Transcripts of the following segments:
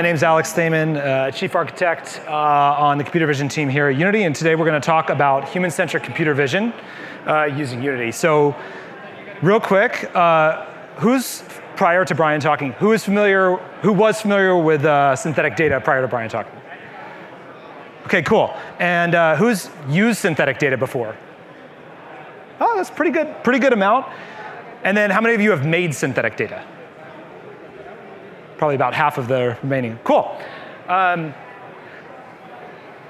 name's Alex Thaman, Chief Architect on the computer vision team here at Unity, and today we're going to talk about human-centric computer vision using Unity. So, real quick, who's, prior to Brian talking, who was familiar with synthetic data prior to Brian talking? Okay, cool. And who's used synthetic data before? Oh, that's pretty good amount. And then how many of you have made synthetic data? Probably about half of the remaining. Cool.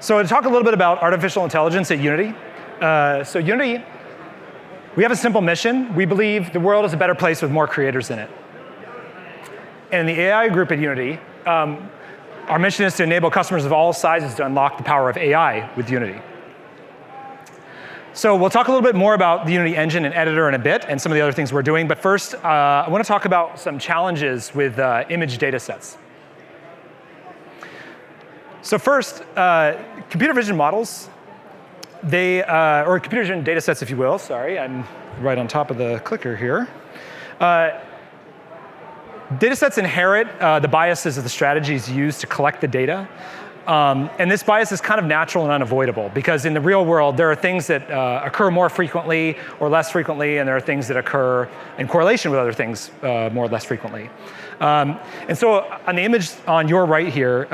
So to talk a little bit about artificial intelligence at Unity. So Unity, we have a simple mission. We believe the world is a better place with more creators in it. And in the AI group at Unity, our mission is to enable customers of all sizes to unlock the power of AI with Unity. So we'll talk a little bit more about the Unity engine and editor in a bit, and some of the other things we're doing. But first, I want to talk about some challenges with image data sets. So first, computer vision models, or computer vision data sets, if you will. Sorry, I'm right on top of the clicker here. Data sets inherit the biases of the strategies used to collect the data. And this bias is kind of natural and unavoidable, because in the real world, there are things that occur more frequently or less frequently, and there are things that occur in correlation with other things more or less frequently. And so on the image on your right here,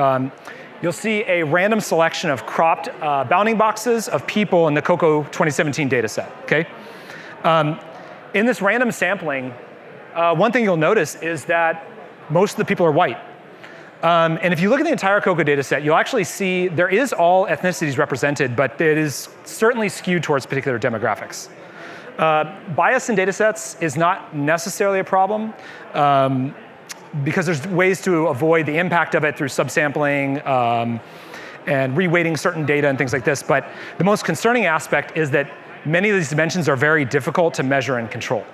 you'll see a random selection of cropped bounding boxes of people in the COCO 2017 data set, okay? In this random sampling, one thing you'll notice is that most of the people are white. And if you look at the entire COCO data set, you'll actually see there is all ethnicities represented, but it is certainly skewed towards particular demographics. Bias in data sets is not necessarily a problem, because there's ways to avoid the impact of it through subsampling and reweighting certain data and things like this. But the most concerning aspect is that many of these dimensions are very difficult to measure and control.